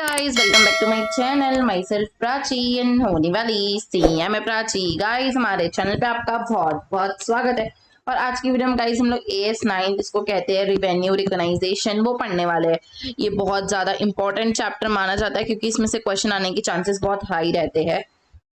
guys, welcome back to my channel. Myself Prachi and होने वाली CM Prachi. Guys हमारे channel पे आपका बहुत बहुत स्वागत है। और आज की वीडियो में गाइस हम लोग AS9 जिसको कहते हैं रिवेन्यू रिकॉग्नाइजेशन वो पढ़ने वाले हैं। ये बहुत ज्यादा इंपॉर्टेंट चैप्टर माना जाता है क्योंकि इसमें से क्वेश्चन आने की चांसेस बहुत हाई रहते हैं।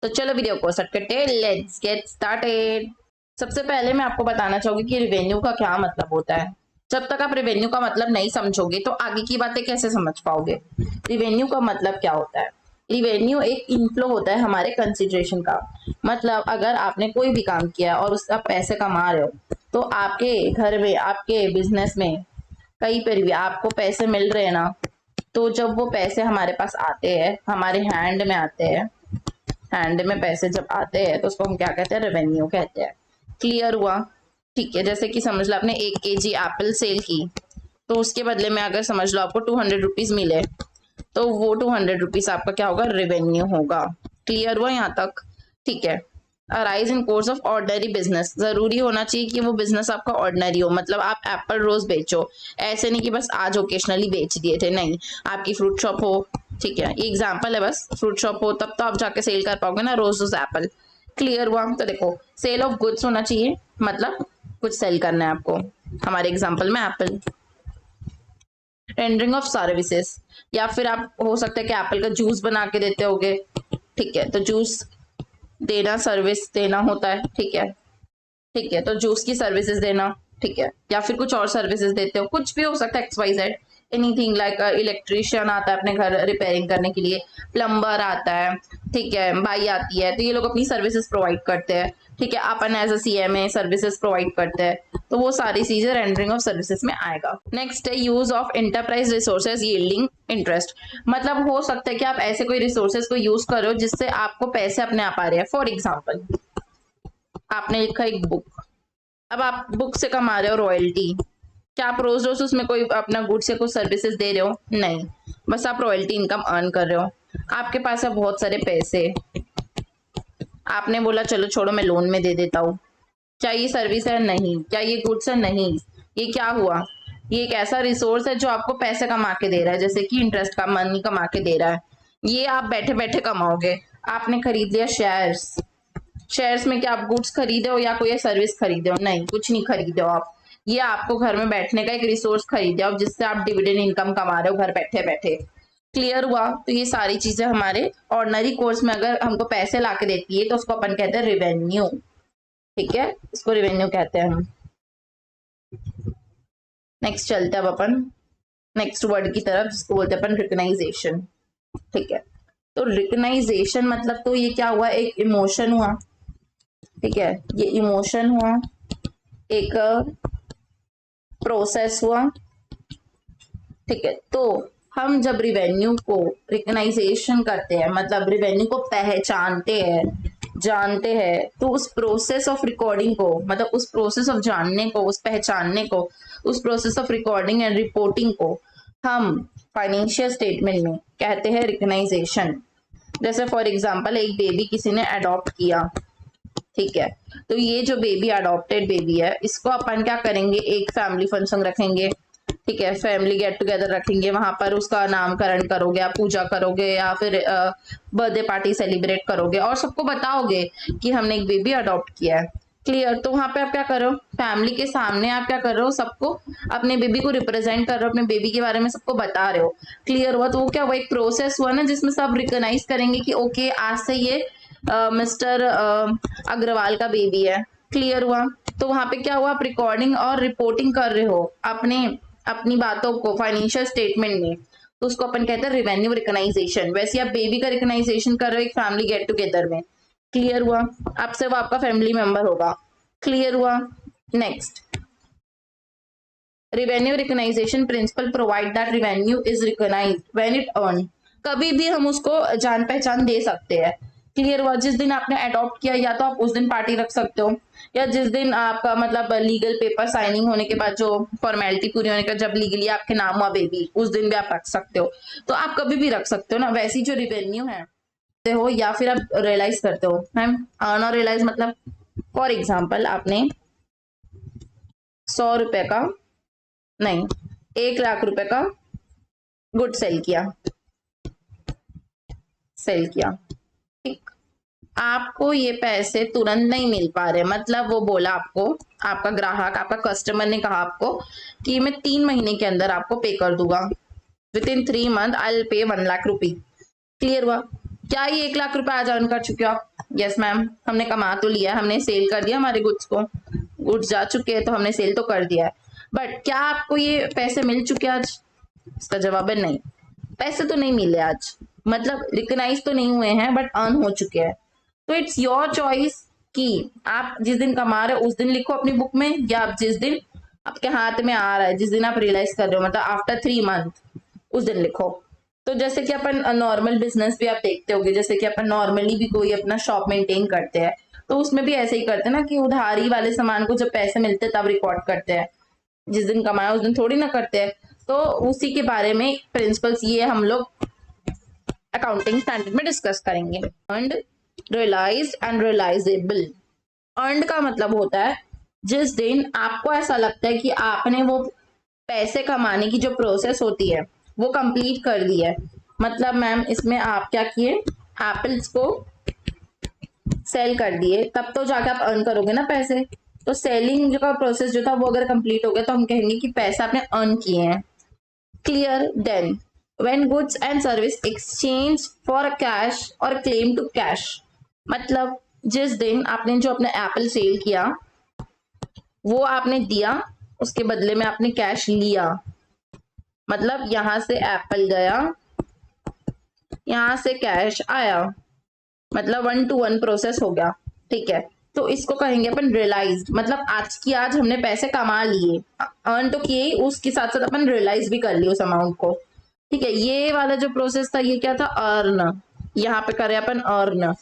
तो चलो वीडियो को स्टार्ट करते हैं, लेट्स गेट स्टार्टेड। सबसे पहले मैं आपको बताना चाहूंगी कि रिवेन्यू का क्या मतलब होता है। जब तक आप रेवेन्यू का मतलब नहीं समझोगे तो आगे की बातें कैसे समझ पाओगे। रिवेन्यू का मतलब क्या होता है। रिवेन्यू एक इनफ्लो होता है हमारे कंसिडरेशन का। मतलब अगर आपने कोई भी काम किया और उसका पैसे कमा रहे हो तो आपके घर में, आपके बिजनेस में, कहीं पर भी आपको पैसे मिल रहे हैं ना, तो जब वो पैसे हमारे पास आते हैं, हमारे हैंड में आते हैं, हैंड में पैसे जब आते हैं तो उसको हम क्या कहते हैं, रेवेन्यू कहते हैं। क्लियर हुआ? ठीक है, जैसे कि समझ लो आपने 1 kg एप्पल सेल की, तो उसके बदले में अगर समझ लो आपको 200 रुपीज मिले, तो वो 200 रुपीज आपका क्या होगा, रेवेन्यू होगा। क्लियर हुआ यहाँ तक? ठीक है। Arise in course of ordinary business, जरूरी होना चाहिए कि वो बिजनेस आपका ऑर्डनरी हो। मतलब आप एप्पल रोज बेचो, ऐसे नहीं कि बस आज ओकेशनली बेच दिए थे, नहीं। आपकी फ्रूट शॉप हो, ठीक है, ये एग्जाम्पल है बस, फ्रूट शॉप हो तब तो आप जाके सेल कर पाओगे ना रोज रोज एप्पल। क्लियर हुआ? तो देखो, सेल ऑफ गुड्स होना चाहिए, मतलब कुछ सेल करना है आपको, हमारे एग्जाम्पल में एप्पल। रेंडरिंग ऑफ सर्विसेज, या फिर आप हो सकता है कि एप्पल का जूस बना के देते होगे, ठीक है, तो जूस देना सर्विस देना होता है, ठीक है। ठीक है, तो जूस की सर्विसेज देना, ठीक है, या फिर कुछ और सर्विसेज देते हो, कुछ भी हो सकता है, XYZ, एनीथिंग लाइक इलेक्ट्रिशियन आता है अपने घर रिपेयरिंग करने के लिए, प्लम्बर आता है, ठीक है, बाई आती है, तो ये लोग अपनी सर्विसेज प्रोवाइड करते हैं, ठीक है। अपन as a CMA services provide करते हैं, तो वो सारी चीजें रेंडरिंग ऑफ सर्विसेज में आएगा। नेक्स्ट है use of enterprise resources yielding interest. मतलब हो सकता है कि आप ऐसे कोई रिसोर्सेज को यूज करो जिससे आपको पैसे अपने आप आ रहे हैं। फॉर एग्जाम्पल, आपने लिखा एक बुक, अब आप बुक से कमा रहे हो रॉयल्टी। क्या आप रोज रोज उसमें कोई अपना गुड्स या कुछ सर्विसेज दे रहे हो? नहीं, बस आप रॉयल्टी इनकम अर्न कर रहे हो। आपके पास है बहुत सारे पैसे, आपने बोला चलो छोड़ो मैं लोन में दे देता हूँ। क्या ये सर्विस है? नहीं। क्या ये गुड्स है? नहीं। ये क्या हुआ? ये एक ऐसा रिसोर्स है जो आपको पैसे कमा के दे रहा है, जैसे कि इंटरेस्ट का मनी कमा के दे रहा है। ये आप बैठे बैठे कमाओगे। आपने खरीद लिया शेयर्स, शेयर्स में क्या आप गुड्स खरीदे हो या कोई सर्विस खरीदे हो? नहीं, कुछ नहीं खरीदे हो आप। ये आपको घर में बैठने का एक रिसोर्स खरीदे हो जिससे आप डिविडेंड इनकम कमा रहे हो घर बैठे बैठे। क्लियर हुआ? तो ये सारी चीजें हमारे ऑर्डिनरी कोर्स में अगर हमको पैसे ला के देती है तो उसको अपन कहते हैं रिवेन्यू। ठीक है, इसको रिवेन्यू कहते हैं हम। नेक्स्ट चलते हैं अब अपन नेक्स्ट वर्ड की तरफ, जिसको बोलते हैं अपन रिकग्नाइजेशन। ठीक है, तो रिकग्नाइजेशन मतलब तो ये क्या हुआ, एक इमोशन हुआ, ठीक है, ये इमोशन हुआ, एक प्रोसेस हुआ, ठीक है। तो हम जब रिवेन्यू को रिकग्नाइजेशन करते हैं, मतलब रिवेन्यू को पहचानते हैं, जानते हैं, तो उस प्रोसेस ऑफ रिकॉर्डिंग को, मतलब उस प्रोसेस ऑफ जानने को, उस पहचानने को, उस process of recording and reporting को हम फाइनेंशियल स्टेटमेंट में कहते हैं रिकग्नाइजेशन। जैसे फॉर एग्जाम्पल, एक बेबी किसी ने अडॉप्ट किया, ठीक है, तो ये जो बेबी अडॉप्टेड बेबी है, इसको अपन क्या करेंगे, एक फैमिली फंक्शन रखेंगे, ठीक है, फैमिली गेट टुगेदर रखेंगे, वहां पर उसका नामकरण करोगे, आप पूजा करोगे या फिर बर्थडे पार्टी सेलिब्रेट करोगे और सबको बताओगे कि हमने एक बेबी अडॉप्ट किया है। क्लियर? तो वहां पे आप क्या कर रहे हो, फैमिली के सामने आप क्या कर रहे हो, सबको अपने बेबी को रिप्रेजेंट कर रहे हो, अपने बेबी के बारे में सबको बता रहे हो। क्लियर हुआ? तो वो क्या हुआ, एक प्रोसेस हुआ ना जिसमें सब रिकॉग्नाइज करेंगे कि ओके आज से ये मिस्टर अग्रवाल का बेबी है। क्लियर हुआ? तो वहां पे क्या हुआ, आप रिकॉर्डिंग और रिपोर्टिंग कर रहे हो अपने अपनी बातों को फाइनेंशियल स्टेटमेंट में, तो उसको अपन कहते हैं रेवेन्यू रिकॉग्नाइजेशन। वैसे आप बेबी का रिकॉग्नाइजेशन कर रहे हो एक फैमिली गेट टुगेदर में। क्लियर हुआ? आपसे वो आपका फैमिली मेंबर होगा। क्लियर हुआ? Next, revenue recognition principal provide that revenue is recognised when it earn. कभी भी हम उसको जान पहचान दे सकते हैं। क्लियर हुआ? जिस दिन आपने अडॉप्ट किया, या तो आप उस दिन पार्टी रख सकते हो, या जिस दिन आपका मतलब लीगल पेपर साइनिंग होने के बाद जो फॉर्मेलिटी पूरी होने का, जब लीगली आपके नाम हुआ बेबी, उस दिन भी आप रख सकते हो। तो आप कभी भी रख सकते हो ना। वैसी जो रिवेन्यू है हो, या फिर आप रियलाइज करते हो मैम, अर्न और रियलाइज मतलब, फॉर एग्जाम्पल आपने 100 रुपए का, नहीं, 1 लाख रुपए का गुड सेल किया, सेल किया, ठीक। आपको ये पैसे तुरंत नहीं मिल पा रहे, मतलब वो बोला आपको, आपका ग्राहक, आपका कस्टमर ने कहा आपको कि मैं 3 महीने के अंदर आपको पे कर दूंगा, with in 3 month I will pay 1 lakh rupee. Clear हुआ? क्या ये 1 लाख रुपए आज अर्न कर चुके हो आप? यस मैम, हमने कमा तो लिया, हमने सेल कर दिया, हमारे गुड्स को, गुड्स जा चुके हैं तो हमने सेल तो कर दिया है, बट क्या आपको ये पैसे मिल चुके आज? इसका जवाब है नहीं, पैसे तो नहीं मिले आज, मतलब रिकग्नाइज तो नहीं हुए हैं बट अर्न हो चुके हैं। तो इट्स योर चॉइस कि आप जिस दिन कमा रहे हो उस दिन लिखो अपनी बुक में, या आप जिस दिन आपके हाथ में आ रहा है, जिस दिन आप रियलाइज कर रहे हो, मतलब आफ्टर 3 मंथ, उस दिन लिखो। तो जैसे कि अपन नॉर्मल बिजनेस भी आप देखते होगे, जैसे कि अपन नॉर्मली भी कोई अपना शॉप मेंटेन करते हैं, तो उसमें भी ऐसे ही करते हैं ना कि उधारी वाले सामान को जब पैसे मिलते हैं तब रिकॉर्ड करते हैं, जिस दिन कमाया उस दिन थोड़ी ना करते हैं। तो उसी के बारे में प्रिंसिपल्स ये हम लोग अकाउंटिंग स्टैंडर्ड में डिस्कस करेंगे। Earned, realised and realisable. Earned का मतलब होता है जिस दिन आपको ऐसा लगता है कि आपने वो पैसे कमाने की जो प्रोसेस होती है वो कंप्लीट कर दी है। मतलब मैम इसमें आप क्या किए, एप्पल्स को सेल कर दिए, तब तो जाके आप अर्न करोगे ना पैसे। तो सेलिंग का प्रोसेस जो था वो अगर कंप्लीट हो गया तो हम कहेंगे कि पैसा आपने अर्न किए हैं। Clear? Then when goods and service exchange for cash और क्लेम टू कैश, मतलब जिस दिन आपने जो अपना एप्पल सेल किया वो आपने दिया, उसके बदले में आपने कैश लिया, मतलब यहां से एप्पल गया, यहां से कैश आया, मतलब 1 to 1 प्रोसेस हो गया, ठीक है। तो इसको कहेंगे अपन रियलाइज, मतलब आज की आज हमने पैसे कमा लिए, अर्न तो किए, उसके साथ साथ अपन रियलाइज भी कर लिए उस अमाउंट को, ठीक है। ये वाला जो प्रोसेस था ये क्या था, अर्न, यहाँ पे करे अपन अर्न।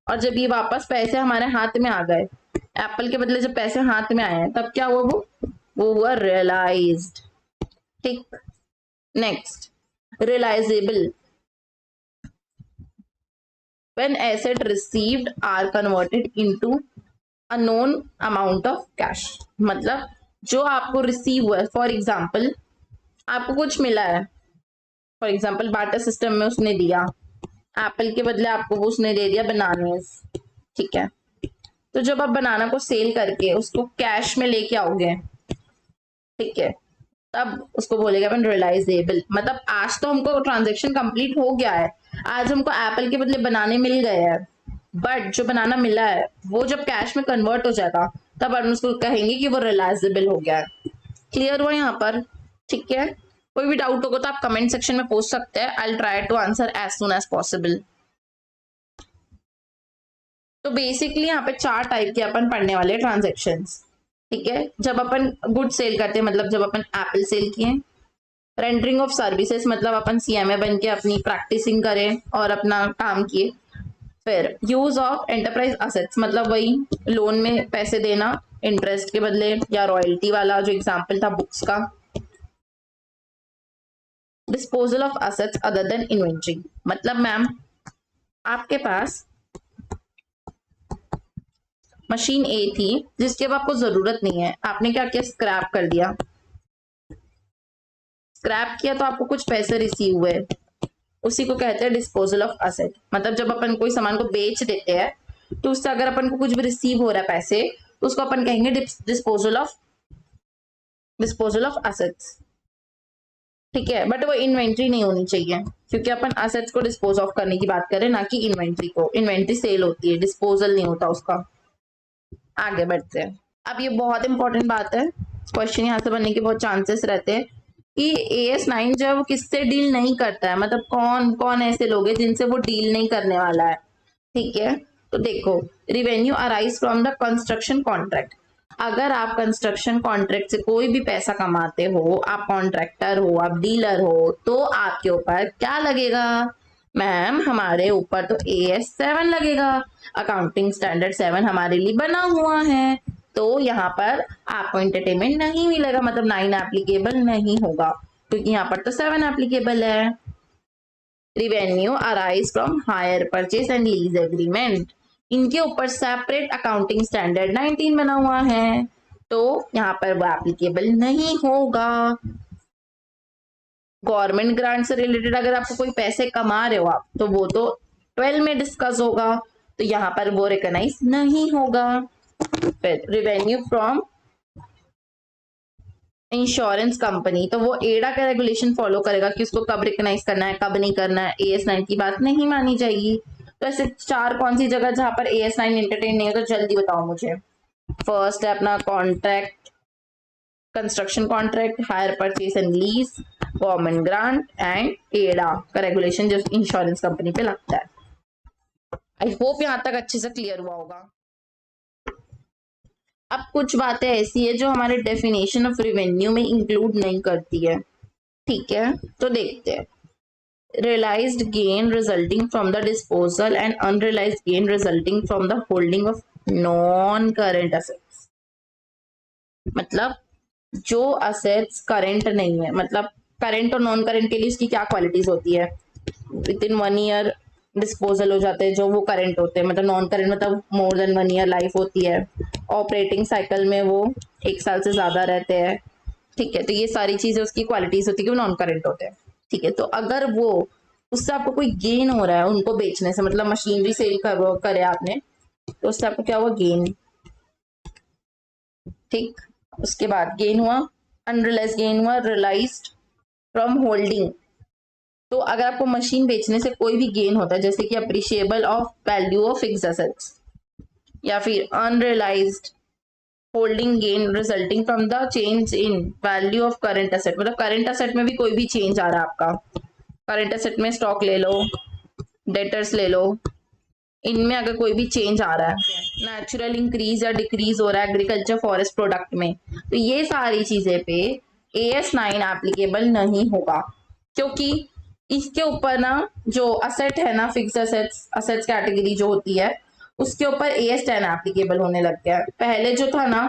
और जब ये वापस पैसे हमारे हाथ में आ गए, एप्पल के बदले जब पैसे हाथ में आए हैं तब क्या हुआ, वो हुआ रियलाइज्ड, ठीक। Next, realizable, when asset received are converted into a known amount of cash, मतलब जो आपको रिसीव हुआ है, फॉर एग्जाम्पल आपको कुछ मिला है, फॉर एग्जाम्पल बाटा सिस्टम में उसने दिया, एप्पल के बदले आपको वो उसने दे दिया बनानास, ठीक है। तो जब आप बनाना को सेल करके उसको कैश में लेके आओगे, ठीक है, तब उसको बोलेगा अपन रियलाइजेबल, मतलब आज तो हमको ट्रांजेक्शन कंप्लीट हो गया है, आज हमको एप्पल के बदले बनाने मिल गए हैं, बट जो बनाना मिला है वो जब कैश में कन्वर्ट हो जाएगा तब अपन उसको कहेंगे कि वो रियलाइजेबल हो गया है। क्लियर हुआ यहाँ पर? ठीक है। कोई भी डाउट होगा तो आप कमेंट सेक्शन में पूछ सकते हैं, I will try to answer as soon as possible. तो बेसिकली यहाँ पे 4 टाइप के अपन पढ़ने वाले ट्रांजेक्शन्स, ठीक है। जब अपन गुड सेल करते हैं, मतलब जब अपन एप्पल सेल किए, रेंडरिंग ऑफ सर्विसेज, मतलब अपन सीएमए बन के अपनी प्रैक्टिसिंग करें और अपना काम किए। फिर यूज ऑफ एंटरप्राइज असेट्स, मतलब वही लोन में पैसे देना इंटरेस्ट के बदले, या रॉयल्टी वाला जो एग्जांपल था बुक्स का। Disposal of assets other than inventory, मतलब मैम आपके पास मशीन ए थी जिसकी अब आपको जरूरत नहीं है, आपने क्या किया, स्क्रैप कर दिया। स्क्रैप किया तो आपको कुछ पैसे रिसीव हुए, उसी को कहते हैं डिस्पोजल ऑफ असेट। मतलब जब अपन कोई सामान को बेच देते हैं तो उससे अगर अपन को कुछ भी रिसीव हो रहा है पैसे, तो उसको अपन कहेंगे डिस्पोजल ऑफ असेट्स, ठीक है। बट वो इन्वेंट्री नहीं होनी चाहिए, क्योंकि अपन असेट्स को डिस्पोज ऑफ करने की बात करें, ना कि इन्वेंट्री को। इन्वेंट्री सेल होती है, डिस्पोजल नहीं होता उसका। आगे बढ़ते हैं। अब ये बहुत इंपॉर्टेंट बात है, क्वेश्चन यहाँ से बनने के बहुत चांसेस रहते हैं कि AS9 जब किससे डील नहीं करता है, मतलब कौन कौन ऐसे लोग हैं जिनसे वो डील नहीं करने वाला है, ठीक है। तो देखो, revenue arise from the construction contract, अगर आप कंस्ट्रक्शन कॉन्ट्रैक्ट से कोई भी पैसा कमाते हो, आप कॉन्ट्रैक्टर हो, आप डीलर हो, तो आपके ऊपर क्या लगेगा मैम, हमारे ऊपर तो AS7 लगेगा, अकाउंटिंग स्टैंडर्ड 7 हमारे लिए बना हुआ है। तो यहाँ पर आपको एंटरटेनमेंट नहीं मिलेगा, मतलब 9 एप्लीकेबल नहीं होगा, क्योंकि यहाँ पर तो 7 एप्लीकेबल है। Revenue arise from hire purchase and lease agreement, इनके ऊपर सेपरेट अकाउंटिंग स्टैंडर्ड 19 बना हुआ है, तो यहाँ पर वो एप्लीकेबल नहीं होगा। गवर्नमेंट ग्रांट से रिलेटेड अगर आपको कोई पैसे कमा रहे हो आप, तो वो तो 12 में डिस्कस होगा, तो यहाँ पर वो रिकॉग्नाइज नहीं होगा। फिर रिवेन्यू फ्रॉम इंश्योरेंस कंपनी, तो वो एडा का रेगुलेशन फॉलो करेगा कि उसको कब रिकॉग्नाइज करना है कब नहीं करना है, AS9 की बात नहीं मानी जाएगी। तो ऐसे 4 कौन सी जगह जहां पर AS9 एंटरटेन नहीं है, तो जल्दी बताओ मुझे। फर्स्ट है अपना contract, construction contract, hire purchase and lease, government grant and एडा का रेगुलेशन जो इंश्योरेंस कंपनी पे लगता है। आई होप यहां तक अच्छे से क्लियर हुआ होगा। अब कुछ बातें ऐसी है जो हमारे डेफिनेशन ऑफ रेवेन्यू में इंक्लूड नहीं करती है, ठीक है, तो देखते हैं। realized gain resulting from the disposal and unrealized gain resulting from the holding of non current assets, मतलब जो असेट्स करंट नहीं है, मतलब करंट और नॉन करंट के लिए उसकी क्या क्वालिटीज होती है, विद इन 1 ईयर डिस्पोजल हो जाते हैं जो वो करंट होते हैं, मतलब नॉन करंट मतलब मोर देन 1 ईयर लाइफ होती है, ऑपरेटिंग साइकिल में वो 1 साल से ज्यादा रहते हैं, ठीक है, तो ये सारी चीजें उसकी क्वालिटीज होती है कि वो नॉन करंट होते हैं, ठीक है। तो अगर वो उससे आपको कोई गेन हो रहा है उनको बेचने से, मतलब मशीनरी सेल करे आपने, तो उससे आपको क्या हुआ, गेन, ठीक। उसके बाद गेन हुआ, अनरियलाइज गेन हुआ, रियलाइज्ड फ्रॉम होल्डिंग, तो अगर आपको मशीन बेचने से कोई भी गेन होता है जैसे कि appreciable of value of fixed assets, या फिर unrealised holding gain resulting from the change in value of current asset, मतलब करंट एसेट में भी कोई भी चेंज आ रहा है आपका, करंट एसेट में स्टॉक ले लो, डेटर्स ले लो, इनमें अगर कोई भी चेंज आ रहा है, नेचुरल इंक्रीज या डिक्रीज हो रहा है एग्रीकल्चर फॉरेस्ट प्रोडक्ट में, तो ये सारी चीजें पे AS9 एप्लीकेबल नहीं होगा, क्योंकि इसके ऊपर ना जो असेट है ना, फिक्स असेट्स कैटेगरी जो होती है उसके ऊपर AS10 एप्लीकेबल होने लग गया है। पहले जो था ना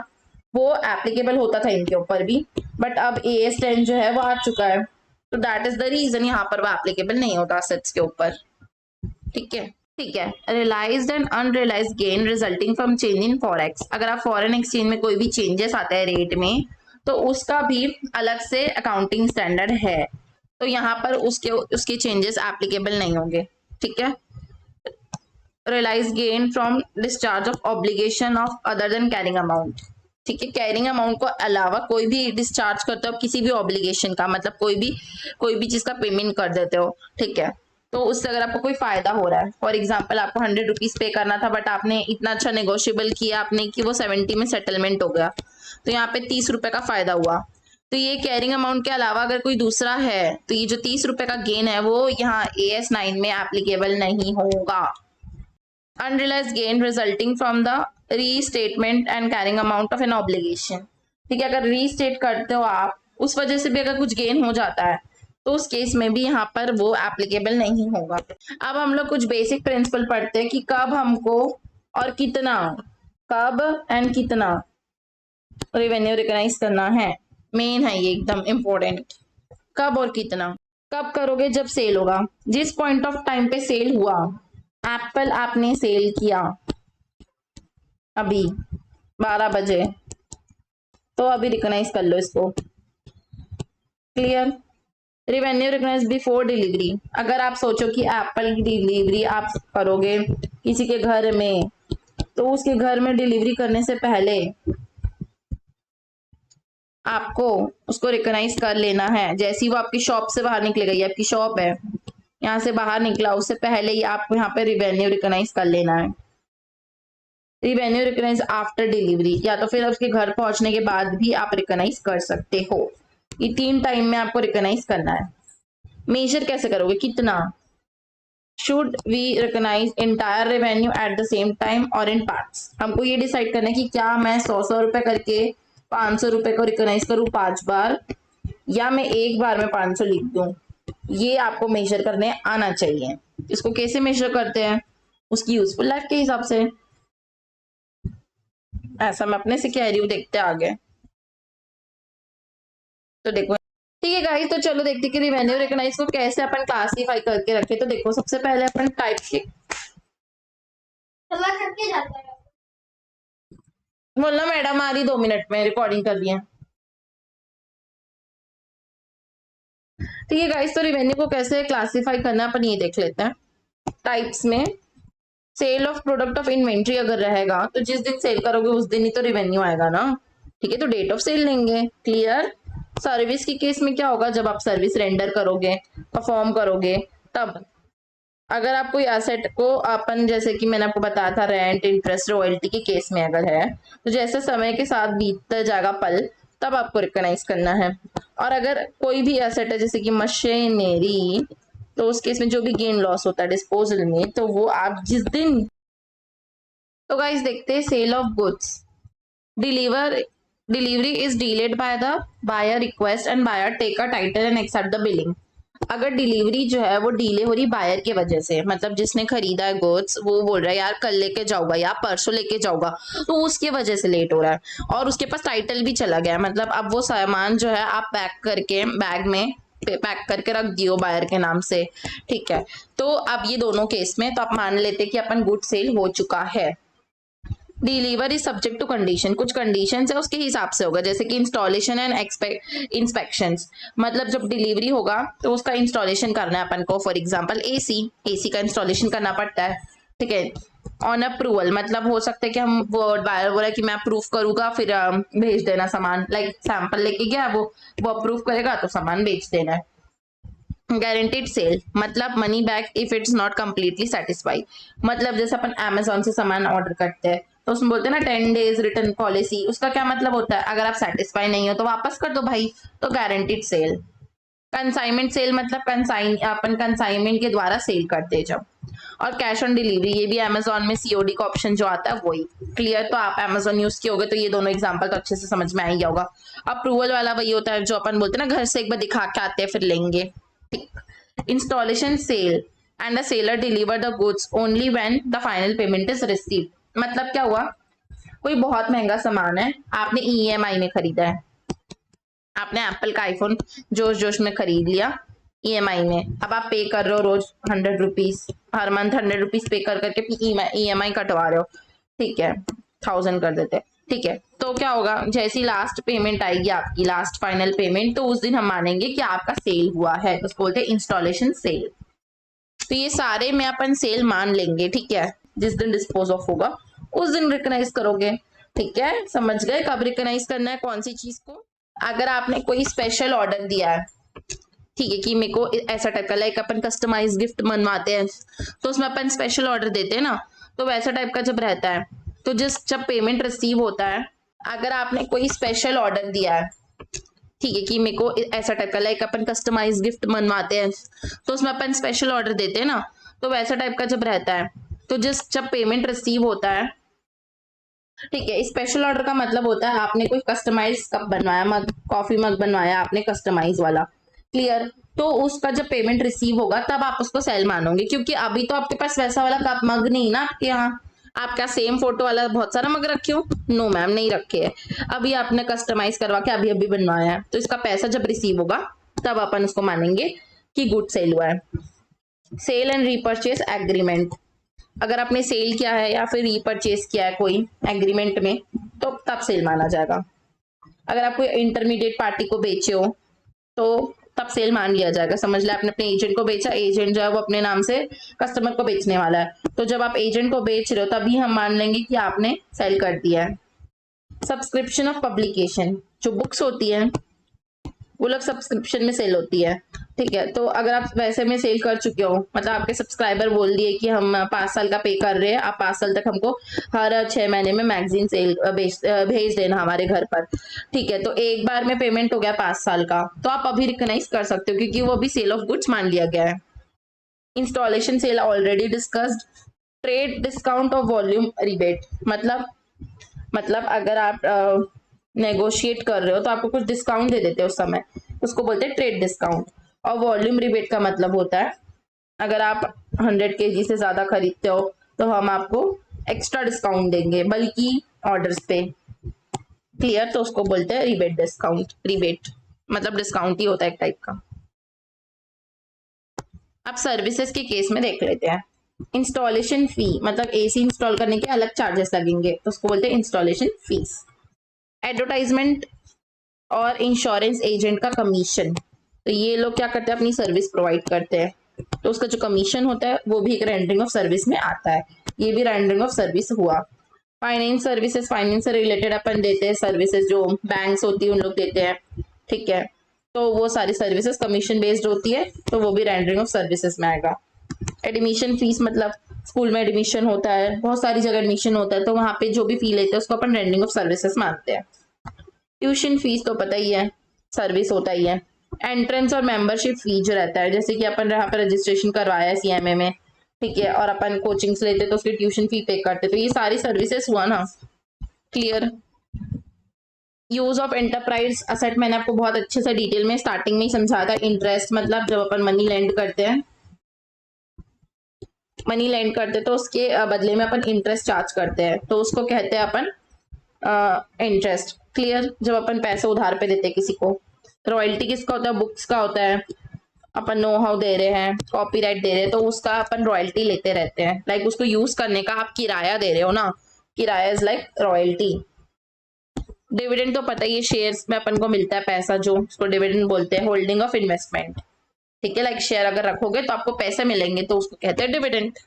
वो एप्लीकेबल होता था इनके ऊपर भी, बट अब AS10 जो है वो आ चुका है, तो दैट इज द रीजन यहाँ पर वो एप्लीकेबल नहीं होता असेट्स के ऊपर, ठीक है। ठीक है, realised and unrealised gain resulting from change in forex, अगर आप फॉरेन एक्सचेंज में कोई भी चेंजेस आता है रेट में, तो उसका भी अलग से अकाउंटिंग स्टैंडर्ड है, तो यहाँ पर उसके चेंजेस एप्लीकेबल नहीं होंगे, ठीक है। Realise gain from discharge of obligation of other than carrying amount, ठीक है, कैरिंग अमाउंट को अलावा कोई भी डिस्चार्ज करते हो किसी भी ऑब्लिगेशन का, मतलब कोई भी चीज का पेमेंट कर देते हो, ठीक है, तो उससे अगर आपको कोई फायदा हो रहा है, फॉर एग्जाम्पल आपको 100 रुपीज पे करना था बट आपने इतना अच्छा नेगोशिएबल किया आपने कि वो 70 में सेटलमेंट हो गया, तो यहाँ पे 30 रुपए का फायदा हुआ, तो ये कैरिंग अमाउंट के अलावा अगर कोई दूसरा है तो ये जो 30 रुपए का गेन है वो यहाँ AS9 में एप्लीकेबल नहीं होगा। Unrealised gain resulting from the restatement and carrying amount of an obligation, ठीक है, अगर रीस्टेट करते हो आप उस वजह से भी अगर कुछ गेन हो जाता है तो उस केस में भी यहाँ पर वो एप्लीकेबल नहीं होगा। अब हम लोग कुछ बेसिक प्रिंसिपल पढ़ते हैं कि कब हमको और कितना, कब एंड कितना रेवेन्यू रिकॉग्नाइज करना है, मेन है ये एकदम इम्पोर्टेंट, कब और कितना। कब करोगे, जब सेल होगा, जिस पॉइंट ऑफ टाइम पे सेल हुआ, एप्पल आपने सेल किया अभी 12 बजे, तो अभी रिकॉग्नाइज कर लो इसको, clear. Revenue recognise before delivery, अगर आप सोचो कि एप्पल की डिलीवरी आप करोगे किसी के घर में, तो उसके घर में डिलीवरी करने से पहले आपको उसको रिकॉग्नाइज कर लेना है, जैसे ही वो आपकी शॉप से बाहर निकलेगा, ये आपकी शॉप है, यहाँ से बाहर निकला उससे पहले ही आपको यहाँ पे रिवेन्यू रिकॉग्नाइज कर लेना है। रिवेन्यू रिकॉग्नाइज आफ्टर डिलीवरी, या तो फिर उसके घर पहुंचने के बाद भी आप रिकॉग्नाइज कर सकते हो, ये 3 टाइम में आपको रिकॉग्नाइज करना है। मेजर कैसे करोगे, कितना, should we recognise entire revenue at the same time और इन पार्ट्स, हमको ये डिसाइड करना है कि क्या मैं 100 रुपए करके 500 रुपए को रिकॉग्नाइज करूं 5 बार, या मैं एक बार में 500 लिख दूं, ये आपको मेजर करने आना चाहिए। इसको कैसे मेजर करते हैं, उसकी यूजफुल लाइफ के हिसाब से, ऐसा मैं अपने से कह रही हूँ, देखते आगे। तो देखो, ठीक है गाइस, तो चलो देखते कि रिवेन्यू रिकॉग्नाइज को कैसे अपन क्लासिफाई करके रखे। तो देखो सबसे पहले अपन टाइप के करके जाता है, बोलना मैडम आ रही 2 मिनट में, रिकॉर्डिंग कर दिए। ठीक है गाइस, तो रिवेन्यू को कैसे क्लासिफाई करना है अपन ये देख लेते हैं। टाइप्स में sale of product of inventory अगर रहेगा तो जिस दिन सेल करोगे उस दिन ही तो रेवेन्यू आएगा ना, ठीक है, तो डेट ऑफ सेल लेंगे। क्लियर। सर्विस के केस में क्या होगा, जब आप सर्विस रेंडर करोगे, परफॉर्म करोगे, तब अगर आप कोई एसेट को अपन, जैसे कि मैंने आपको बताया था रेंट, इंटरेस्ट, रॉयल्टी के केस में अगर है, तो जैसे समय के साथ बीतता जाएगा पल, तब आपको रिकॉग्नाइज करना है। और अगर कोई भी एसेट है जैसे कि मशीनरी, तो उस केस में जो भी गेन लॉस होता है डिस्पोजल में, तो वो आप जिस दिन, तो गाइस देखते हैं sale of goods. Delivery is delayed by the buyer request and buyer take a title and accept the billing. अगर डिलीवरी जो है वो डिले हो रही बायर की वजह से, मतलब जिसने खरीदा है गुड्स वो बोल रहा है यार कल लेके जाऊंगा या परसों लेके जाऊंगा, तो उसकी वजह से लेट हो रहा है और उसके पास टाइटल भी चला गया, मतलब अब वो सामान जो है आप पैक करके बैग में पैक करके रख दियो बायर के नाम से, ठीक है। तो अब ये दोनों केस में तो आप मान लेते कि अपन गुड सेल हो चुका है। Deliver is subject to condition, कुछ कंडीशन है उसके हिसाब से होगा, जैसे कि इंस्टॉलेशन एंड इंस्पेक्शन, मतलब जब डिलीवरी होगा तो उसका इंस्टॉलेशन करना है अपन को, फॉर एग्जांपल एसी का इंस्टॉलेशन करना पड़ता है, ठीक है। ऑन अप्रूवल, मतलब हो सकता है कि हम वो बायर बोला कि मैं अप्रूव करूंगा फिर भेज देना सामान, लाइक सैंपल लेके गया वो अप्रूव करेगा तो सामान भेज देना है। गारंटीड सेल, मतलब money back if it's not completely satisfy, मतलब जैसे अपन अमेजोन से सामान ऑर्डर करते हैं तो उसमें बोलते हैं ना 10 days रिटर्न पॉलिसी, उसका क्या मतलब होता है, अगर आप सेटिस्फाई नहीं हो तो वापस कर दो भाई, तो गारंटीड सेल। कंसाइनमेंट सेल, मतलब अपन कंसाइनमेंट के द्वारा सेल करते हैं जब। और कैश ऑन डिलीवरी, ये भी अमेजोन में सीओडी का ऑप्शन जो आता है वही। क्लियर। तो आप अमेजोन यूज किए होगे तो ये दोनों एग्जांपल तो अच्छे से समझ में आ ही गया होगा। अप्रूवल वाला वही होता है जो अपन बोलते हैं ना घर से एक बार दिखा के आते हैं फिर लेंगे, ठीक। Installation sale and the seller deliver the goods only when the final payment is received, मतलब क्या हुआ, कोई बहुत महंगा सामान है, आपने ईएमआई में खरीदा है, आपने एप्पल का आईफोन जोश जोश में खरीद लिया ईएमआई में, अब आप पे कर रहे हो रोज 100 रुपीज, हर मंथ 100 रुपीज पे कर करके ईएमआई कटवा रहे हो, ठीक है, 1000 कर देते, ठीक है। तो क्या होगा, जैसी लास्ट पेमेंट आएगी आपकी, लास्ट फाइनल पेमेंट, तो उस दिन हम मानेंगे कि आपका सेल हुआ है, तो उसको बोलते हैं इंस्टॉलेशन सेल। तो ये सारे में अपन सेल मान लेंगे, ठीक है, जिस दिन डिस्पोज ऑफ होगा उस दिन रिकॉग्नाइज करोगे, ठीक है। समझ गए कब रिकॉग्नाइज करना है कौन सी चीज को। अगर आपने कोई स्पेशल ऑर्डर दिया है, ठीक है, कि मेरे को ऐसा टाइप का, लाइक अपन कस्टमाइज गिफ्ट बनवाते हैं तो उसमें अपन स्पेशल ऑर्डर देते हैं ना, तो वैसा टाइप का जब रहता है, तो जब पेमेंट रिसीव होता है, अगर आपने कोई स्पेशल ऑर्डर दिया है, ठीक है, कि मेरे को ऐसा टाइप का, लाइक अपन कस्टमाइज गिफ्ट बनवाते हैं तो उसमें अपन स्पेशल ऑर्डर देते हैं ना, तो वैसा टाइप का जब रहता है, तो जब पेमेंट रिसीव होता है, ठीक है, स्पेशल ऑर्डर का मतलब होता है आपने कोई कस्टमाइज कप बनवाया, मग, कॉफी मग बनवाया आपने कस्टमाइज वाला। क्लियर। तो उसका जब पेमेंट रिसीव होगा तब आप उसको सेल मानोगे, क्योंकि अभी तो आपके पास वैसा वाला कप मग नहीं ना आपके यहाँ, आप क्या सेम फोटो वाला बहुत सारा मग रखे हो, नो मैम नहीं रखे है, अभी आपने कस्टमाइज करवा के अभी अभी बनवाया है, तो इसका पैसा जब रिसीव होगा तब अपन उसको मानेंगे कि गुड सेल हुआ है। सेल एंड रीपर्चेस एग्रीमेंट, अगर आपने सेल किया है या फिर रीपर्चेस किया है कोई एग्रीमेंट में, तो तब सेल माना जाएगा। अगर आप कोई इंटरमीडिएट पार्टी को बेचे हो तो तब सेल मान लिया जाएगा, समझ लिया, आपने अपने एजेंट को बेचा, एजेंट जो है वो अपने नाम से कस्टमर को बेचने वाला है, तो जब आप एजेंट को बेच रहे हो तभी हम मान लेंगे कि आपने सेल कर दिया है। सब्सक्रिप्शन ऑफ पब्लिकेशन, जो बुक्स होती है वो लोग सब्सक्रिप्शन में सेल होती है, ठीक है। तो अगर आप वैसे में सेल कर चुके हो, मतलब आपके सब्सक्राइबर बोल दिए कि हम 5 साल का पे कर रहे हैं, आप 5 साल तक हमको हर 6 महीने में मैगजीन सेल भेज देना हमारे घर पर, ठीक है, तो एक बार में पेमेंट हो गया 5 साल का, तो आप अभी रिकॉग्नाइज कर सकते हो क्योंकि वो अभी सेल ऑफ गुड्स मान लिया गया है। Installation sale already discussed. Trade discount और वॉल्यूम रिबेट, मतलब अगर आप नेगोशिएट कर रहे हो तो आपको कुछ डिस्काउंट दे देते हैं उस समय, उसको बोलते हैं ट्रेड डिस्काउंट। और वॉल्यूम रिबेट का मतलब होता है अगर आप 100 kg से ज्यादा खरीदते हो तो हम आपको एक्स्ट्रा डिस्काउंट देंगे बल्कि ऑर्डर्स पे। क्लियर। तो उसको बोलते हैं रिबेट डिस्काउंट, रिबेट मतलब डिस्काउंट ही होता है एक टाइप का। अब सर्विसेज के केस में देख लेते हैं। इंस्टॉलेशन फी, मतलब एसी इंस्टॉल करने के अलग चार्जेस लगेंगे तो उसको बोलते हैं इंस्टॉलेशन फीस। एडवर्टाइजमेंट और इंश्योरेंस एजेंट का कमीशन, तो ये लोग क्या करते हैं अपनी सर्विस प्रोवाइड करते हैं, तो उसका जो कमीशन होता है वो भी एक रेंडरिंग ऑफ सर्विस में आता है। ये भी रेंडरिंग ऑफ सर्विस हुआ। फाइनेंस सर्विसेज, फाइनेंस से रिलेटेड अपन देते हैं सर्विसेज, जो बैंक्स होती है उन लोग देते हैं, ठीक है। तो वो सारी सर्विसेज कमीशन बेस्ड होती है, तो वो भी रेंडरिंग ऑफ सर्विसेज में आएगा। एडमिशन फीस, मतलब स्कूल में एडमिशन होता है, बहुत सारी जगह एडमिशन होता है, तो वहां पे जो भी फी लेते हैं उसको अपन रेंडरिंग ऑफ सर्विसेज मानते हैं। ट्यूशन फीस तो पता ही है, सर्विस होता ही है। एंट्रेंस और मेंबरशिप फी जो रहता है, जैसे कि अपन यहाँ पे रजिस्ट्रेशन करवाया है सीएमए में, ठीक है, और अपन कोचिंग्स लेते तो उसकी ट्यूशन फी पे करते, तो ये सारी सर्विसेज हुआ ना। Clear. Use of enterprise asset मैंने आपको बहुत अच्छे से डिटेल में स्टार्टिंग में ही समझा था। इंटरेस्ट मतलब जब अपन मनी लेंड करते हैं, मनी लेंड करते तो उसके बदले में अपन इंटरेस्ट चार्ज करते हैं, तो उसको कहते हैं अपन इंटरेस्ट। क्लियर। जब अपन पैसे उधार पे देते हैं किसी को। रॉयल्टी किसका होता है? बुक्स का होता है। अपन नो हाउ दे रहे हैं, कॉपीराइट दे रहे हैं, तो उसका अपन रॉयल्टी लेते रहते हैं। लाइक उसको यूज करने का आप किराया दे रहे हो ना, किराया इज लाइक रॉयल्टी। डिविडेंड तो पता ही है, शेयर्स में अपन को मिलता है पैसा, जो उसको डिविडेंड बोलते हैं। होल्डिंग ऑफ इन्वेस्टमेंट, ठीक है, लाइक शेयर अगर रखोगे तो आपको पैसे मिलेंगे, तो उसको कहते हैं डिविडेंड।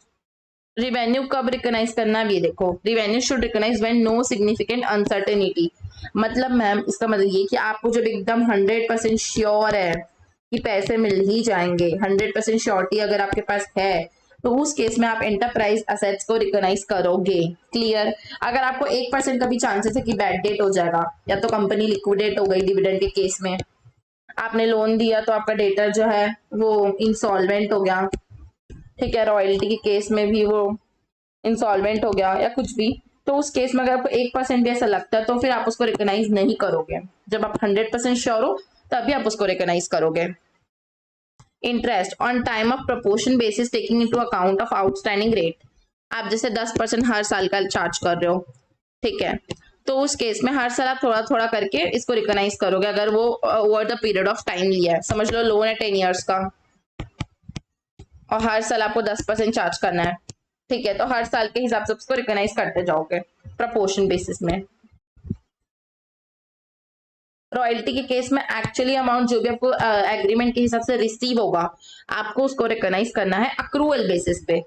रिवेन्यू कब रिकॉग्नाइज करना है? ये देखो, revenue should recognise when no significant uncertainty. मतलब मैम इसका मतलब ये कि आपको जब एकदम 100% श्योर है कि पैसे मिल ही जाएंगे, 100% श्योरिटी अगर आपके पास है, तो उस केस में आप एंटरप्राइज असेट्स को रिकॉग्नाइज करोगे। क्लियर। अगर आपको 1% का भी चांसेस है कि बैड डेट हो जाएगा, या तो कंपनी लिक्विडेट हो गई डिविडेंड के केस में, आपने लोन दिया तो आपका डेटर जो है वो इंसॉल्वेंट हो गया, ठीक है, रॉयल्टी के केस में भी वो इंसॉल्वेंट हो गया या कुछ भी, तो उस केस में अगर आपको 1% भी ऐसा लगता है तो फिर आप उसको रिकॉग्नाइज नहीं करोगे। जब आप 100% श्योर हो तभी आप उसको रिकॉग्नाइज करोगे। Interest on time of proportion basis taking into account of outstanding rate. आप जैसे 10% हर साल का चार्ज कर रहे हो, ठीक है, तो उस केस में हर साल आप थोड़ा थोड़ा करके इसको रिकॉग्नाइज करोगे, अगर वो over the period of time लिया है। समझ लो लोन है 10 ईयर्स का और हर साल आपको 10% चार्ज करना है, ठीक है, तो हर साल के हिसाब से उसको रिकॉग्नाइज करते जाओगे प्रपोर्शन बेसिस में। रॉयल्टी के केस में एक्चुअली अमाउंट जो भी आपको एग्रीमेंट के हिसाब से रिसीव होगा, आपको उसको रिकॉग्नाइज करना है अक्रूवल बेसिस पे,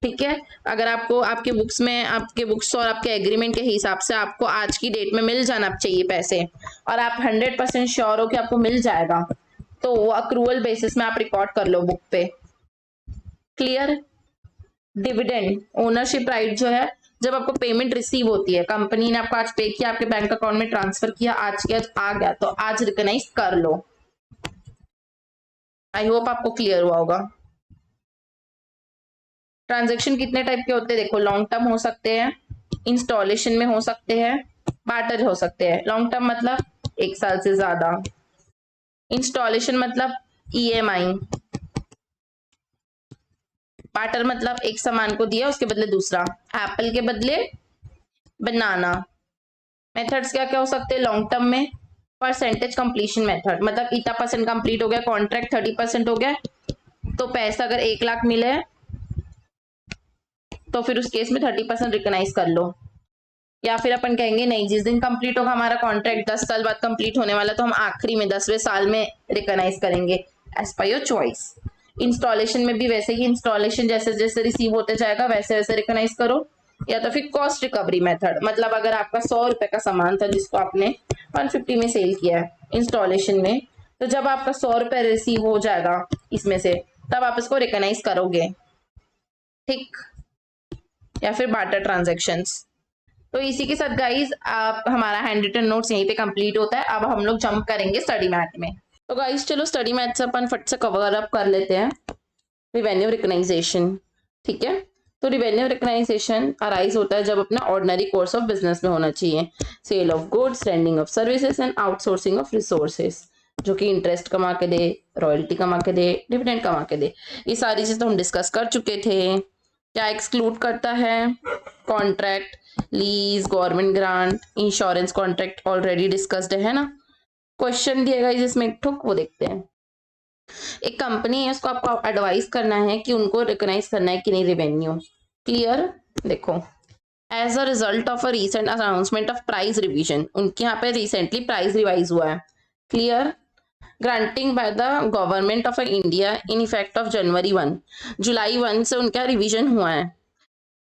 ठीक है। अगर आपको आपके बुक्स में, आपके बुक्स और आपके एग्रीमेंट के हिसाब से आपको आज की डेट में मिल जाना चाहिए पैसे, और आप 100% श्योर हो कि आपको मिल जाएगा, तो वो अक्रूवल बेसिस में आप रिकॉर्ड कर लो बुक पे। क्लियर। डिविडेंड ओनरशिप राइट जो है, जब आपको पेमेंट रिसीव होती है, कंपनी ने आपको आज पे किया, आपके बैंक अकाउंट में ट्रांसफर किया, आज के आज आ गया, तो आज रिकॉग्नाइज कर लो। आई होप आपको क्लियर हुआ होगा। ट्रांजैक्शन कितने टाइप के होते हैं? देखो, लॉन्ग टर्म हो सकते हैं, इंस्टॉलेशन में हो सकते हैं, बार्टर हो सकते हैं। लॉन्ग टर्म मतलब 1 साल से ज्यादा, इंस्टॉलेशन मतलब ईएमआई, बार्टर मतलब एक सामान को दिया उसके बदले दूसरा, एप्पल के बदले बनाना। मेथड्स क्या क्या हो सकते हैं लॉन्ग टर्म में? परसेंटेज कंप्लीशन मेथड, मतलब इतना परसेंट कंप्लीट हो गया, कॉन्ट्रैक्ट 30% हो गया, तो पैसा अगर 1 लाख मिले तो फिर उस केस में 30% रिकॉग्नाइज कर लो। या फिर अपन कहेंगे नहीं, जिस दिन कंप्लीट होगा हमारा कॉन्ट्रैक्ट, 10 साल बाद कंप्लीट होने वाला, तो हम आखिरी में 10वें साल में रिकॉग्नाइज करेंगे, as per your choice. Installation में भी वैसे ही, इंस्टॉलेशन जैसे जैसे रिसीव होते जाएगा वैसे वैसे रिकॉग्नाइज करो। या तो फिर कॉस्ट रिकवरी मेथड, मतलब अगर आपका 100 रुपए का सामान था जिसको आपने 150 में सेल किया है इंस्टॉलेशन में, तो जब आपका 100 रुपए रिसीव हो जाएगा इसमें से, तब आप इसको रिकॉग्नाइज करोगे, ठीक। या फिर बार्टर ट्रांजेक्शंस। तो इसी के साथ गाइज आप हमारा हैंड रिटन नोट्स यहीं पे कंप्लीट होता है। अब हम लोग जंप करेंगे स्टडी मैथ में। तो गाइज चलो स्टडी मैथ से अपन फट से कवर अप कर लेते हैं रिवेन्यू रिकग्नाइजेशन, ठीक है। तो रिवेन्यू रिकग्नाइजेशन अराइज होता है जब अपना ऑर्डिनरी कोर्स ऑफ बिजनेस में होना चाहिए, sale of goods, rending of services and outsourcing of resources, जो कि इंटरेस्ट कमा के दे, रॉयल्टी कमा के दे, डिविडेंड कमा के दे। ये सारी चीज तो हम डिस्कस कर चुके थे। क्या एक्सक्लूड करता है? Contract, lease, government grant, insurance contract already discussed है ना। क्वेश्चन दिएगा जिसमें एक ठुक, वो देखते हैं। एक कंपनी है, उसको आपको एडवाइस करना है कि उनको रिकॉग्नाइज करना है कि नहीं रेवेन्यू। क्लियर। देखो, as a result of a recent announcement of price revision, उनके यहाँ पे रिसेंटली प्राइस रिवाइज हुआ है। Clear. Granting by the government of India in effect of January 1, July 1 से उनका रिवीजन हुआ है।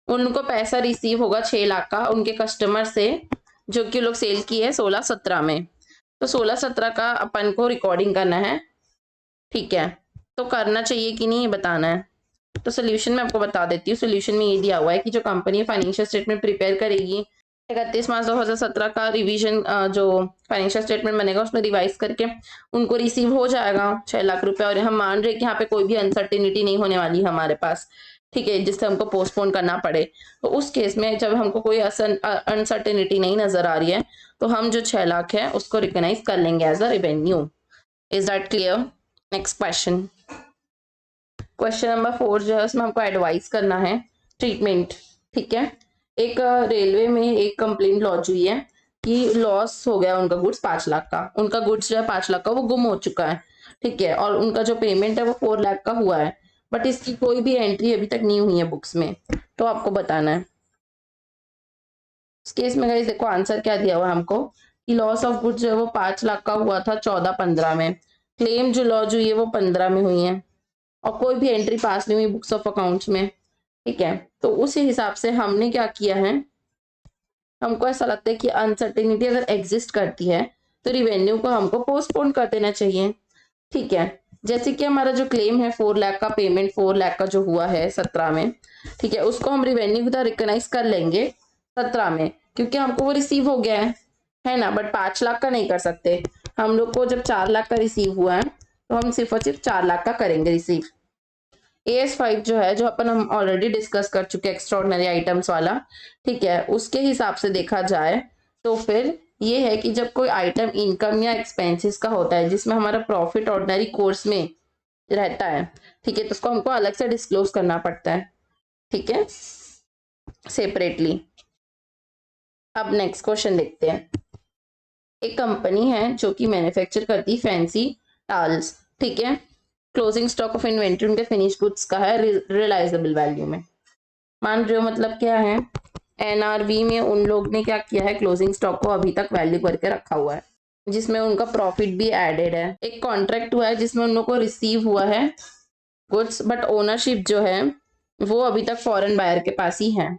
उनको पैसा रिसीव होगा 6 लाख का उनके कस्टमर से, जो कि लोग सेल किए 16-17 में। तो 16-17 का अपन को रिकॉर्डिंग करना है, ठीक है। तो करना चाहिए कि नहीं ये बताना है। तो सोल्यूशन में आपको बता देती हूँ। सोल्यूशन में ये दिया हुआ है कि जो कंपनी फाइनेंशियल स्टेटमेंट प्रिपेयर करेगी 31 मार्च 2017 का रिवीजन, जो फाइनेंशियल स्टेटमेंट बनेगा उसमें रिवाइज करके उनको रिसीव हो जाएगा 6 लाख रुपए। और हम मान रहे हैं कि यहाँ पे कोई भी अनसर्टेनिटी नहीं होने वाली हमारे पास, ठीक है, जिससे हमको पोस्टपोन करना पड़े। तो उस केस में जब हमको कोई अनसर्टेनिटी नहीं नजर आ रही है तो हम जो 6 लाख है उसको रिकॉग्नाइज कर लेंगे as a revenue. Is that clear? Next question, question number 4 जो है उसमें हमको एडवाइस करना है ट्रीटमेंट, ठीक है। एक रेलवे में एक कंप्लेंट लॉन्च हुई है कि लॉस हो गया उनका गुड्स 5 लाख का। उनका गुड्स जो है 5 लाख का वो गुम हो चुका है, ठीक है, और उनका जो पेमेंट है वो 4 लाख का हुआ है, बट इसकी कोई भी एंट्री अभी तक नहीं हुई है बुक्स में। तो आपको बताना है इस केस में। गाइस देखो आंसर क्या दिया हुआ है हमको कि लॉस ऑफ गुड्स जो है वो 5 लाख का हुआ था 14-15 में, क्लेम जो लॉन्च हुई है वो 15 में हुई है, और कोई भी एंट्री पास नहीं हुई बुक्स ऑफ अकाउंट्स में, ठीक है। तो उस हिसाब से हमने क्या किया है, हमको ऐसा लगता है कि अनसर्टेनिटी अगर एग्जिस्ट करती है तो रिवेन्यू को हमको पोस्टपोन कर देना चाहिए, ठीक है। जैसे कि हमारा जो क्लेम है 4 लाख का, पेमेंट 4 लाख का जो हुआ है 17 में, ठीक है, उसको हम रिवेन्यू का रिकॉग्नाइज कर लेंगे 17 में, क्योंकि हमको वो रिसीव हो गया है ना। बट 5 लाख का नहीं कर सकते हम लोग को। जब 4 लाख का रिसीव हुआ है तो हम सिर्फ और सिर्फ 4 लाख का करेंगे रिसीव। AS5 जो है, जो अपन हम ऑलरेडी डिस्कस कर चुके हैं एक्स्ट्राऑर्डिनरी आइटम्स वाला, ठीक है, उसके हिसाब से देखा जाए तो फिर ये है कि जब कोई आइटम इनकम या एक्सपेंसेस का होता है जिसमें हमारा प्रॉफिट ऑर्डिनरी कोर्स में रहता है, ठीक है, तो उसको हमको अलग से डिस्क्लोज करना पड़ता है, ठीक है, सेपरेटली। अब नेक्स्ट क्वेश्चन देखते हैं। एक कंपनी है जो कि मैन्युफैक्चर करती फैंसी टाल्स, ठीक है। क्लोजिंग स्टॉक ऑफ इन्वेंट्री उनके फिनिश गुड्स का है रियलाइजेबल वैल्यू में। मान रहे हो मतलब क्या है, NRV में उन लोग ने क्या किया है, क्लोजिंग स्टॉक को अभी तक वैल्यू करके रखा हुआ है, जिसमें उनका प्रॉफिट भी एडेड है। एक कॉन्ट्रैक्ट हुआ है जिसमें उन लोग को रिसीव हुआ है गुड्स, बट ओनरशिप जो है वो अभी तक फॉरेन बायर के पास ही है,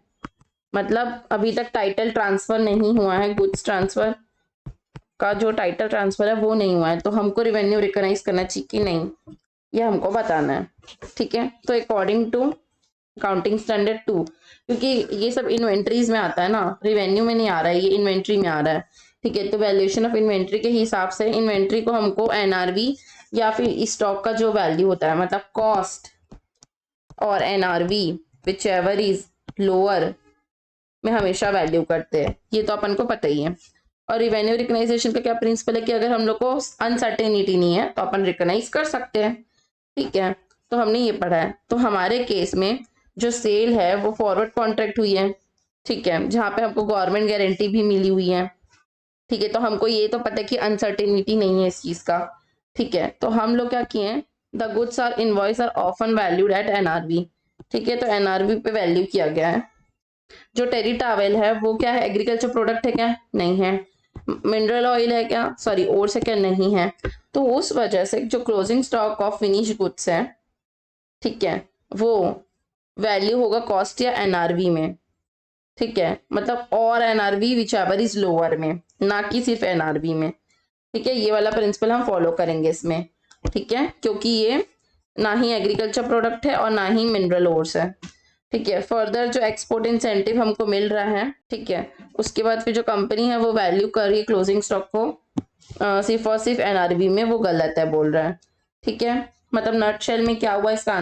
मतलब अभी तक टाइटल ट्रांसफर नहीं हुआ है, गुड्स ट्रांसफर का जो टाइटल ट्रांसफर है वो नहीं हुआ है। तो हमको रिवेन्यू रिकॉग्नाइज करना चाहिए कि नहीं, ये हमको बताना है, ठीक है। तो अकॉर्डिंग टू अकाउंटिंग स्टैंडर्ड 2, क्योंकि ये सब इन्वेंट्रीज में आता है ना, रिवेन्यू में नहीं आ रहा है, ये इन्वेंट्री में आ रहा है, ठीक है। तो वैल्यूएशन ऑफ इन्वेंट्री के हिसाब से इन्वेंट्री को हमको NRV या फिर स्टॉक का जो वैल्यू होता है, मतलब कॉस्ट और NRV which ever is lower में हमेशा वैल्यू करते हैं, ये तो अपन को पता ही है। और रिवेन्यू रिकग्नाइजेशन का क्या प्रिंसिपल है कि अगर हम लोग को अनसर्टेनिटी नहीं है तो अपन रिकग्नाइज कर सकते हैं, ठीक है। तो हमने ये पढ़ा है। तो हमारे केस में जो सेल है वो फॉरवर्ड कॉन्ट्रैक्ट हुई है, ठीक है, जहाँ पे हमको गवर्नमेंट गारंटी भी मिली हुई है, ठीक है। तो हमको ये तो पता है कि अनसर्टेनिटी नहीं है इस चीज का, ठीक है। तो हम लोग क्या किए हैं, the goods are invoice are often valued at NRV, ठीक है। तो NRV पे वैल्यू किया गया है। जो टेरी टावेल है वो क्या है, एग्रीकल्चर प्रोडक्ट है क्या, नहीं है। मिनरल ऑयल है क्या, सॉरी ओर से क्या, नहीं है। तो उस वजह से जो closing stock of finish goods है, ठीक है, वो वैल्यू होगा कॉस्ट या NRV में, ठीक है, मतलब और NRV which ever is lower में, ना कि सिर्फ NRV में, ठीक है। ये वाला प्रिंसिपल हम फॉलो करेंगे इसमें, ठीक है, क्योंकि ये ना ही एग्रीकल्चर प्रोडक्ट है और ना ही मिनरल ओर्स है, ठीक है। फर्दर जो एक्सपोर्ट इंसेंटिव हमको मिल रहा है, ठीक है, उसके बाद फिर जो कंपनी है वो वैल्यू कर रही है क्लोजिंग स्टॉक को सिर्फ और सिर्फ NRV में, वो गलत है बोल रहा है, ठीक है। मतलब नटशेल में क्या हुआ इसका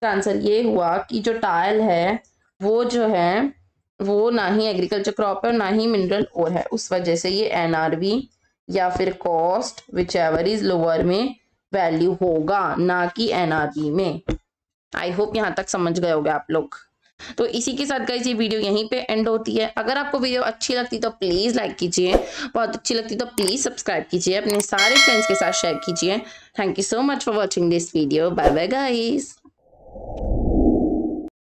आंसर ये हुआ कि जो टायल है वो जो है वो ना ही एग्रीकल्चर क्रॉप है और ना ही मिनरल ओर है, उस वजह से ये NRV या फिर cost which ever is lower में वैल्यू होगा, ना कि NRV में। आई होप यहाँ तक समझ गए होगे आप लोग। तो इसी के साथ गाइस ये वीडियो यहीं पे एंड होती है। अगर आपको वीडियो अच्छी लगती तो प्लीज लाइक कीजिए, बहुत अच्छी लगती तो प्लीज सब्सक्राइब कीजिए, अपने सारे फ्रेंड्स के साथ शेयर कीजिए। Thank you so much for watching this video. Bye bye guys.